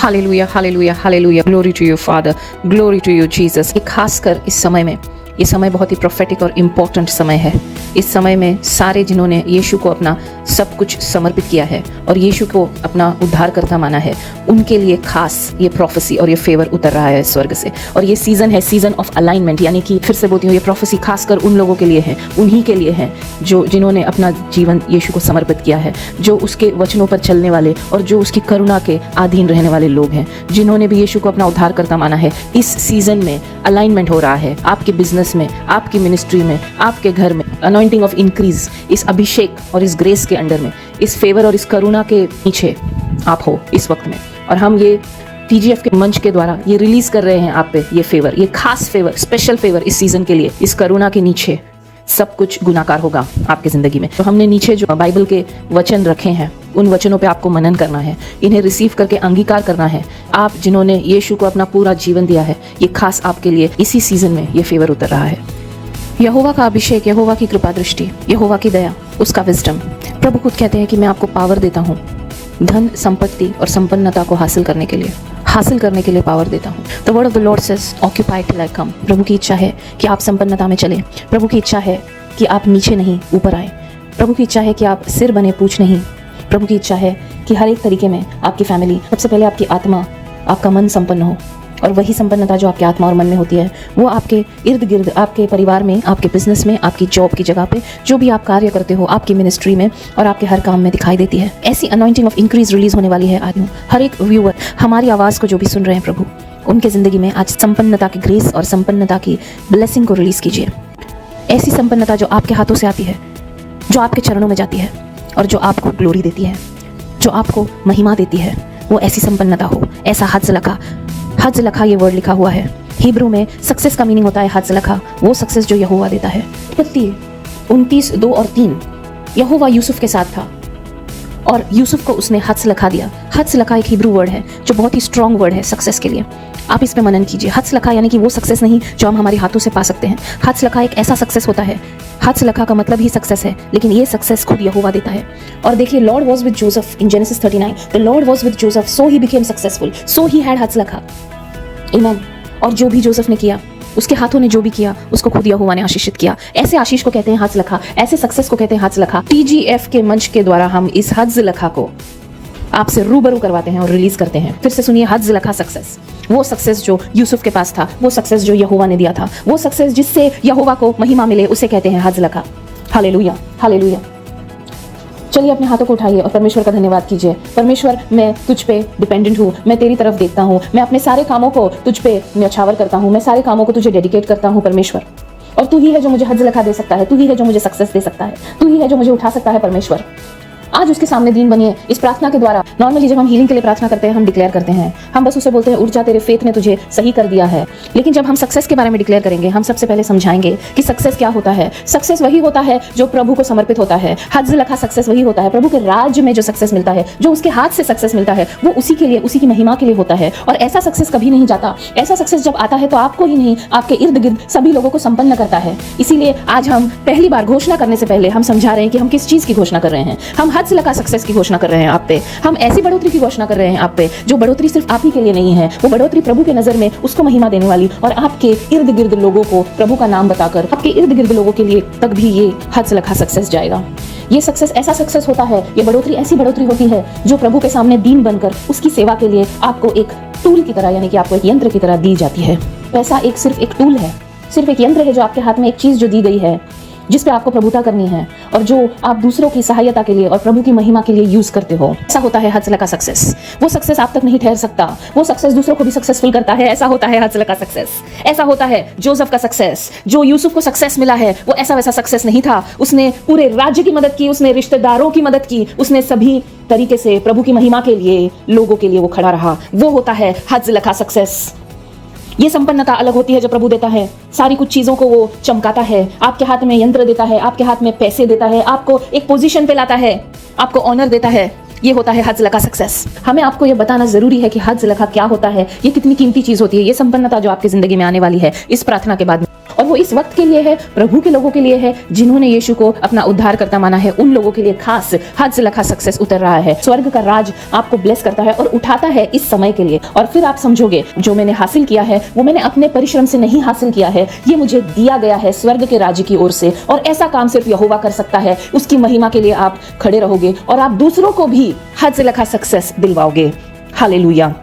Hallelujah, hallelujah, hallelujah, glory to you father, glory to you Jesus. खासकर इस समय में, ये समय बहुत ही प्रोफेटिक और इम्पोर्टेंट समय है। इस समय में सारे जिन्होंने यीशु को अपना सब कुछ समर्पित किया है और यीशु को अपना उद्धारकर्ता माना है, उनके लिए खास ये प्रोफेसी और ये फेवर उतर रहा है स्वर्ग से। और ये सीजन है, सीजन ऑफ अलाइनमेंट, यानी कि फिर से बोलती हूँ, ये प्रोफेसी खासकर उन लोगों के लिए है, उन्हीं के लिए है जो जिन्होंने अपना जीवन यीशु को समर्पित किया है, जो उसके वचनों पर चलने वाले और जो उसकी करुणा के अधीन रहने वाले लोग हैं, जिन्होंने भी यीशु को अपना उद्धारकर्ता माना है। इस सीजन में अलाइनमेंट हो रहा है आपके बिजनेस में, आपकी मिनिस्ट्री में, आपके घर में। अनॉइंटिंग ऑफ इंक्रीज, इस अभिषेक और इस ग्रेस के अंडर में, इस फेवर और इस करुणा के नीचे आप हो इस वक्त में। और हम ये TGF के मंच के द्वारा ये रिलीज कर रहे हैं आप पे ये फेवर, ये खास फेवर, स्पेशल फेवर इस सीजन के लिए। इस करुणा के नीचे सब कुछ गुनाकार होगा आपकी जिंदगी में। तो हमने नीचे जो बाइबल के वचन रखे हैं, उन वचनों पे आपको मनन करना है, इन्हें रिसीव करके अंगीकार करना है। आप जिन्होंने यीशु को अपना पूरा जीवन दिया है, ये खास आपके लिए इसी सीजन में ये फेवर उतर रहा है। यहोवा का अभिषेक, यहोवा की कृपा दृष्टि, यहोवा की दया, उसका विजडम। प्रभु खुद कहते हैं कि मैं आपको पावर देता हूँ धन, संपत्ति और संपन्नता को हासिल करने के लिए पावर देता हूँ। The word of the Lord says occupy till I come. प्रभु की इच्छा है कि आप संपन्नता में चलें। प्रभु की इच्छा है कि आप नीचे नहीं ऊपर आए। प्रभु की इच्छा है कि आप सिर बने पूछ नहीं। प्रभु की इच्छा है कि हर एक तरीके में आपकी फैमिली, सबसे पहले आपकी आत्मा, आपका मन संपन्न हो। और वही संपन्नता जो आपकी आत्मा और मन में होती है, वो आपके इर्द गिर्द, आपके परिवार में, आपके बिजनेस में, आपकी जॉब की जगह पे, जो भी आप कार्य करते हो, आपकी मिनिस्ट्री में और आपके हर काम में दिखाई देती है। ऐसी अनॉइंटिंग ऑफ इंक्रीज रिलीज होने वाली है आज। हर एक व्यूअर, हमारी आवाज़ को जो भी सुन रहे हैं प्रभु, उनके ज़िंदगी में आज संपन्नता की ग्रेस और संपन्नता की ब्लेसिंग को रिलीज़ कीजिए। ऐसी संपन्नता जो आपके हाथों से आती है, जो आपके चरणों में जाती है और जो आपको ग्लोरी देती है, जो आपको महिमा देती है, वो ऐसी संपन्नता हो। ऐसा हज लखा ये वर्ड लिखा हुआ है। हिब्रू में सक्सेस का मीनिंग होता है हज लखा, वो सक्सेस जो यहोवा देता है। उत्पत्ति 29:2 और 3, यहोवा यूसुफ के साथ था और यूसुफ को उसने हज लखा दिया। हज लखा एक हिब्रू वर्ड है जो बहुत ही स्ट्रॉन्ग वर्ड है सक्सेस के लिए। आप इस पे मनन कीजिए। हज लखा यानी कि वो सक्सेस नहीं जो हम हमारे हाथों से पा सकते हैं। हज लखा एक ऐसा सक्सेस होता है, हज लखा का मतलब ही सक्सेस है, लेकिन ये सक्सेस खुद यहोवा देता है। और देखिए, Lord was with Joseph in genesis 39, the Lord was with Joseph so he became successful, so he had हज लखा। आमीन। और जो भी जोसेफ ने किया, उसके हाथों ने जो भी किया, उसको खुद यहोवा ने आशीषित किया। ऐसे आशीष को कहते हैं हज लखा, ऐसे सक्सेस को कहते हैं हज लखा। TGF के मंच के द्वारा हम इस हज लखा को आपसे रूबरू करवाते हैं और रिलीज करते हैं। फिर से सुनिए, हज लखा सक्सेस, वो सक्सेस जो यूसुफ के पास था, वो सक्सेस जो यहोवा ने दिया था, वो सक्सेस जिससे यहोवा को महिमा मिले, उसे कहते हैं हज लखा। Hallelujah, hallelujah. चलिए अपने हाथों को उठाइए और परमेश्वर का धन्यवाद कीजिए। परमेश्वर, मैं तुझ पे डिपेंडेंट हूँ, मैं तेरी तरफ देखता हूँ, मैं अपने सारे कामों को तुझ पे न्यौछावर करता हूँ, मैं सारे कामों को तुझे डेडिकेट करता हूँ परमेश्वर। और तू ही है जो मुझे हज लखा दे सकता है, तू ही है जो मुझे सक्सेस दे सकता है, तू ही है जो मुझे उठा सकता है परमेश्वर। आज उसके सामने दीन बनिए इस प्रार्थना के द्वारा। नॉर्मली जब हम हीलिंग के लिए प्रार्थना करते हैं, हम डिक्लेयर करते हैं, हम बस उसे बोलते हैं उठ जा, तेरे फेथ ने तुझे सही कर दिया है। लेकिन जब हम सक्सेस के बारे में डिक्लेयर करेंगे, हम सबसे पहले समझाएंगे कि सक्सेस क्या होता है। सक्सेस वही होता है जो प्रभु को समर्पित होता है। हज लखा सक्सेस वही होता है, प्रभु के राज्य में जो सक्सेस मिलता है, जो उसके हाथ से सक्सेस मिलता है, वो उसी के लिए, उसी की महिमा के लिए होता है। और ऐसा सक्सेस कभी नहीं जाता। ऐसा सक्सेस जब आता है तो आपको ही नहीं, आपके इर्द गिर्द सभी लोगों को संपन्न करता है। इसीलिए आज हम पहली बार घोषणा करने से पहले हम समझा रहे हैं कि हम किस चीज की घोषणा कर रहे हैं। हम हज लखा सक्सेस की घोषणा कर रहे हैं आप पे। हम ऐसी बढ़ोतरी की घोषणा कर रहे हैं आप पे, जो बढ़ोतरी सिर्फ आप ही के लिए नहीं है, वो बढ़ोतरी प्रभु के नजर में उसको महिमा देने वाली और आपके इर्द गिर्द लोगों को प्रभु का नाम बताकर आपके इर्द गिर्द लोगों के लिए तक भी ये हज लखा सक्सेस जाएगा। ये सक्सेस ऐसा सक्सेस होता है, ये बढ़ोतरी ऐसी बढ़ोतरी होती है जो प्रभु के सामने दीन बनकर उसकी सेवा के लिए आपको एक टूल की तरह, यानी कि आपको एक यंत्र की तरह दी जाती है। पैसा एक सिर्फ एक टूल है, सिर्फ एक यंत्र है जो आपके हाथ में, एक चीज जो दी गई है जिस पे आपको प्रभुता करनी है और जो आप दूसरों की सहायता के लिए और प्रभु की महिमा के लिए यूज करते हो। ऐसा होता है हज लखा सक्सेस। वो सक्सेस आप तक नहीं ठहर सकता, वो सक्सेस दूसरों को भी सक्सेसफुल करता है। ऐसा होता है हज लखा सक्सेस। ऐसा होता है जोसेफ का सक्सेस। जो यूसुफ को सक्सेस मिला है, वो ऐसा वैसा सक्सेस नहीं था। उसने पूरे राज्य की मदद की, उसने रिश्तेदारों की मदद की, उसने सभी तरीके से प्रभु की महिमा के लिए, लोगों के लिए वो खड़ा रहा। वो होता है हज लखा सक्सेस। ये संपन्नता अलग होती है जो प्रभु देता है। सारी कुछ चीजों को वो चमकाता है, आपके हाथ में यंत्र देता है, आपके हाथ में पैसे देता है, आपको एक पोजीशन पे लाता है, आपको ऑनर देता है। ये होता है हज लखा सक्सेस। हमें आपको ये बताना जरूरी है कि हज लखा क्या होता है, ये कितनी कीमती चीज होती है। ये संपन्नता जो आपकी जिंदगी में आने वाली है इस प्रार्थना के बाद, और वो इस वक्त के लिए है, प्रभु के लोगों के लिए है, जिन्होंने यीशु को अपना उद्धारकर्ता माना है। उन लोगों के लिए खास हद से लखा सक्सेस उतर रहा है। स्वर्ग का राज आपको ब्लेस करता है और उठाता है इस समय के लिए। और फिर आप समझोगे जो मैंने हासिल किया है वो मैंने अपने परिश्रम से नहीं हासिल किया है, ये मुझे दिया गया है स्वर्ग के राज्य की ओर से। और ऐसा काम सिर्फ यहोवा कर सकता है। उसकी महिमा के लिए आप खड़े रहोगे और आप दूसरों को भी हद से लखा सक्सेस दिलवाओगे। हालेलुया।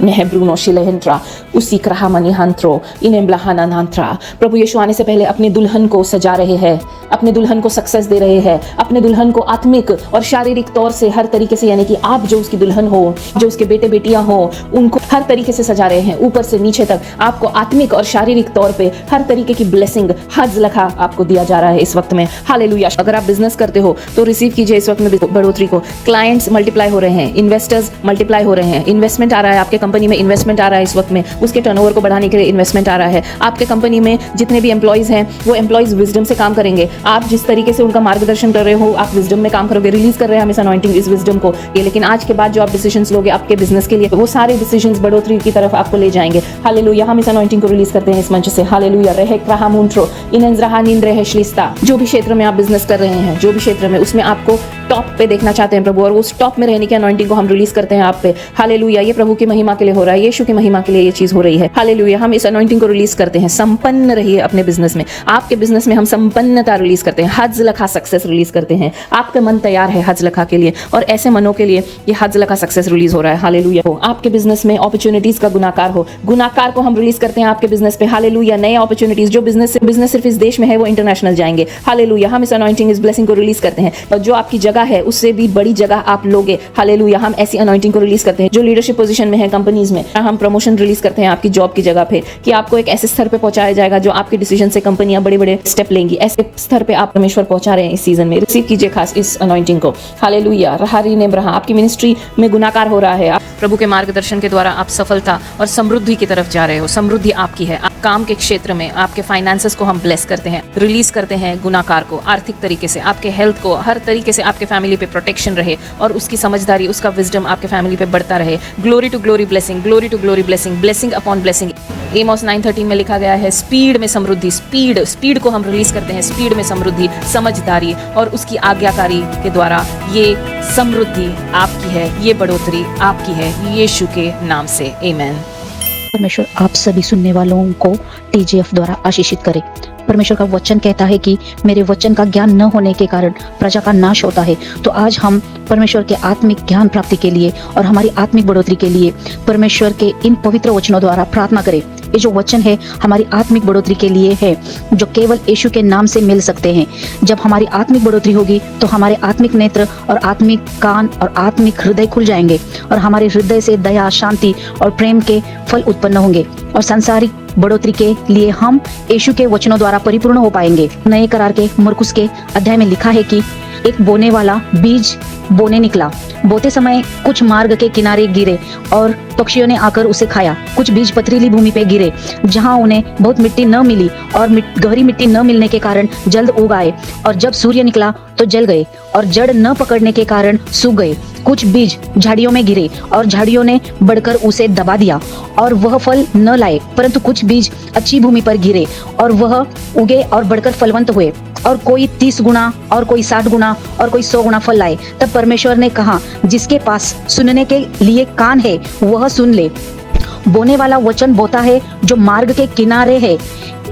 नेह ब्रूनो शिलेहंत्रा उसी क्रहा मनी हंत्रो इन्हें ब्लाहाना नांत्रा। प्रभु यीशु आने से पहले अपनी दुल्हन को सजा रहे हैं, अपने दुल्हन को सक्सेस दे रहे हैं, अपने दुल्हन को आत्मिक और शारीरिक तौर से हर तरीके से, यानी कि आप जो उसकी दुल्हन हो, जो उसके बेटे बेटियां हो, उनको हर तरीके से सजा रहे हैं, ऊपर से नीचे तक। आपको आत्मिक और शारीरिक तौर पे हर तरीके की ब्लेसिंग हज लखा आपको दिया जा रहा है इस वक्त में। हालेलुया। अगर आप बिजनेस करते हो तो रिसीव कीजिए इस वक्त में बढ़ोतरी को। क्लाइंट्स मल्टीप्लाई हो रहे हैं, इन्वेस्टर्स मल्टीप्लाई हो रहे हैं, इन्वेस्टमेंट आ रहा है आपके कंपनी में, इन्वेस्टमेंट आ रहा है इस वक्त में, उसके टर्नओवर को बढ़ाने के लिए इन्वेस्टमेंट आ रहा है। आपके कंपनी में जितने भी एम्प्लॉइज हैं वो एम्प्लॉइज विजडम से काम करेंगे। आप जिस तरीके से उनका मार्गदर्शन कर रहे हो, आप विजडम में काम करोगे। रिलीज कर रहे हैं हम इस अनॉइंटिंग, इस विजडम को ये। लेकिन आज के बाद जो आप डिसीजंस लोगे आपके बिजनेस के लिए, वो सारे डिसीजंस बढ़ोतरी की तरफ आपको ले जाएंगे। हालेलुया। हम इस अनॉइंटिंग को रिलीज करते हैं इस मंच से। हालेलुया। रहे क्राहामुंट्रो इनंजराहानिन रहे श्लिस्ता। जो भी क्षेत्र में आप बिजनेस कर रहे हैं, जो भी क्षेत्र में, उसमें आपको टॉप पे देखना चाहते हैं प्रभु, और उस टॉप में रहने की अनॉइंटिंग को हम रिलीज करते हैं आप पे। हालेलुया। ये प्रभु की महिमा के लिए हो रहा है, यीशु की महिमा के लिए ये चीज हो रही है। हालेलुया। हम इस अनॉइंटिंग को रिलीज करते हैं। संपन्न रहिए अपने बिजनेस में। आपके बिजनेस में हम संपन्नता रिलीज करते हैं, हज लखा सक्सेस रिलीज करते हैं। आपका मन तैयार है हज लखा के लिए, और ऐसे मनों के लिए ये हज लखा सक्सेस रिलीज हो रहा है। हालेलुया। हो आपके बिजनेस में अपॉर्चुनिटीज का गुनाकार हो, गुनाकार को हम रिलीज करते हैं आपके बिजनेस पे। हालेलुया। नए अपॉर्चुनिटीज, जो बिजनेस सिर्फ इस देश में है वो इंटरनेशनल जाएंगे। हालेलुया। हम इस अनॉइंटिंग, इस ब्लेसिंग को रिलीज करते हैं, और जो आपकी जगह है उससे भी बड़ी जगह आप लोगे। हालेलुया। हम ऐसी अनॉइंटिंग को रिलीज करते हैं। जो लीडरशिप पोजीशन में है कंपनीज में, हम प्रमोशन रिलीज करते हैं आपकी जॉब की जगह पे, कि आपको एक ऐसे स्तर पे पहुंचाया जाएगा जो आपके डिसीजन से कंपनियां बड़े बड़े स्टेप लेंगी। ऐसे स्तर पे आप परमेश्वर पहुंचा रहे हैं इस सीजन में। रिसीव कीजिए खास इस अनॉइंटिंग को। हालेलुया। रहारी ने ब्रहा। आपकी मिनिस्ट्री में गुनाकार हो रहा है, आप प्रभु के मार्गदर्शन के द्वारा आप सफलता और समृद्धि की तरफ जा रहे हो। समृद्धि आपकी है। आप काम के क्षेत्र में आपके फाइनेंसेस को हम ब्लेस करते हैं, रिलीज करते हैं गुनाकार को आर्थिक तरीके से, आपके हेल्थ को, हर तरीके से आपके फैमिली पे प्रोटेक्शन रहे, और उसकी समझदारी, उसका विजडम आपके फैमिली पे बढ़ता रहे। Glory to glory blessing, glory to glory blessing, blessing upon blessing. Amos 9:13 में लिखा गया है, स्पीड में समृद्धि। स्पीड को हम रिलीज करते हैं। स्पीड में समृद्धि, समझदारी और उसकी आज्ञाकारी के द्वारा ये समृद्धि आपकी है, ये बढ़ोतरी आपकी है, यीशु के नाम से। आमीन। परमेश्वर आप सभी सुनने वालों को TGF द्वारा आशीषित करे। परमेश्वर का वचन कहता है कि मेरे वचन का ज्ञान न होने के कारण प्रजा का नाश होता है। तो आज हम परमेश्वर के आत्मिक ज्ञान प्राप्ति के लिए और हमारी आत्मिक बढ़ोतरी के लिए परमेश्वर के इन पवित्र वचनों द्वारा प्रार्थना करें। ये जो वचन है हमारी आत्मिक बढ़ोतरी के लिए है, जो केवल यीशु के नाम से मिल सकते हैं। जब हमारी आत्मिक बढ़ोतरी होगी तो हमारे आत्मिक नेत्र और आत्मिक कान और आत्मिक हृदय खुल जाएंगे, और हमारे हृदय से दया, शांति और प्रेम के फल उत्पन्न होंगे, और सांसारिक बढ़ोतरी के लिए हम यीशु के वचनों द्वारा परिपूर्ण हो पाएंगे। नए करार के मरकुस के अध्याय में लिखा है कि एक बोने वाला बीज बोने निकला। बोते समय कुछ मार्ग के किनारे गिरे और पक्षियों ने आकर उसे खाया। कुछ बीज पथरीली भूमि पे गिरे जहां उन्हें बहुत मिट्टी न मिली, और गहरी मिट्टी न मिलने के कारण जल्द उग आए, और जब सूर्य निकला तो जल गए, और जड़ न पकड़ने के कारण सूख गए। कुछ बीज झाड़ियों में गिरे और झाड़ियों ने बढ़कर उसे दबा दिया और वह फल न लाए। परंतु कुछ बीज अच्छी भूमि पर गिरे और वह उगे और बढ़कर फलवंत हुए, और कोई 30 गुना और कोई 60 गुना और कोई 100 गुना फल लाए। तब परमेश्वर ने कहा, जिसके पास सुनने के लिए कान है वह सुन ले। बोने वाला वचन बोता है जो मार्ग के किनारे है,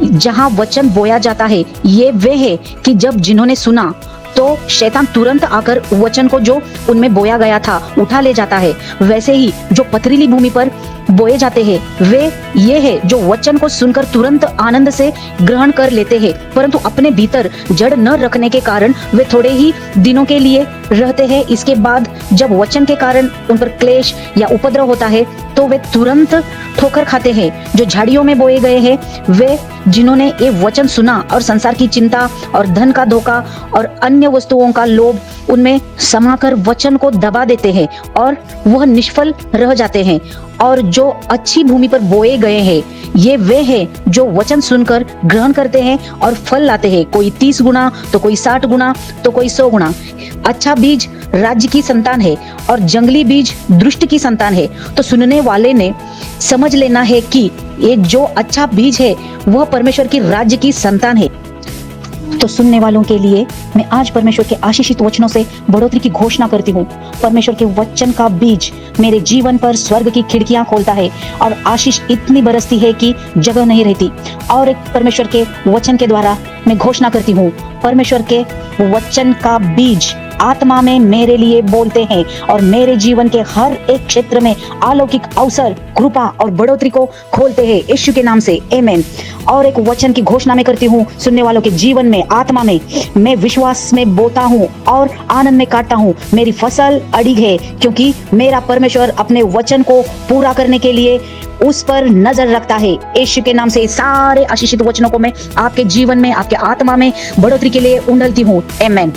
जहाँ वचन बोया जाता है। ये वे है कि जब जिन्होंने सुना तो शैतान तुरंत आकर वचन को जो उनमें बोया गया था उठा ले जाता है। वैसे ही जो पथरीली भूमि पर बोए जाते हैं वे ये है जो वचन को सुनकर तुरंत आनंद से ग्रहण कर लेते हैं, परंतु अपने भीतर जड़ न रखने के कारण वे थोड़े ही दिनों के लिए रहते हैं। इसके बाद जब वचन के कारण उन पर क्लेश या उपद्रव होता है तो वे तुरंत ठोकर खाते हैं। जो झाड़ियों में बोए गए हैं वे जिन्होंने ये वचन सुना और संसार की चिंता और धन का धोखा और अन्य वस्तुओं का लोभ उनमें समाकर वचन को दबा देते हैं और वह निष्फल रह जाते हैं। और जो अच्छी भूमि पर बोए गए हैं ये वे हैं जो वचन सुनकर ग्रहण करते हैं और फल लाते हैं, कोई 30 गुना तो कोई 60 गुना तो कोई 100 गुना। अच्छा बीज राज्य की संतान है और जंगली बीज दुष्ट की संतान है। तो सुनने वाले ने समझ लेना है कि ये जो अच्छा बीज है वह परमेश्वर की राज्य की संतान है। तो सुनने वालों के लिए मैं आज परमेश्वर के आशीषित वचनों से बढ़ोतरी की घोषणा करती हूँ। परमेश्वर के वचन का बीज मेरे जीवन पर स्वर्ग की खिड़कियां खोलता है और आशीष इतनी बरसती है कि जगह नहीं रहती। और एक परमेश्वर के वचन के द्वारा मैं घोषणा करती हूँ, परमेश्वर के वचन का बीज आत्मा में मेरे लिए बोलते हैं और मेरे जीवन के हर एक क्षेत्र में अलौकिक अवसर, कृपा और बढ़ोतरी को खोलते हैं यीशु के नाम से, आमीन। और एक वचन की घोषणा मैं करती हूँ सुनने वालों के जीवन में, आत्मा में मैं विश्वास में बोता हूँ और आनंद में काटता हूँ। मेरी फसल अड़िग है क्योंकि मेरा परमेश्वर अपने वचन को पूरा करने के लिए उस पर नजर रखता है। यीशु के नाम से सारे आशीषित वचनों को मैं आपके जीवन में, आपके आत्मा में बढ़ोतरी के लिए उंडलती हूँ, आमीन।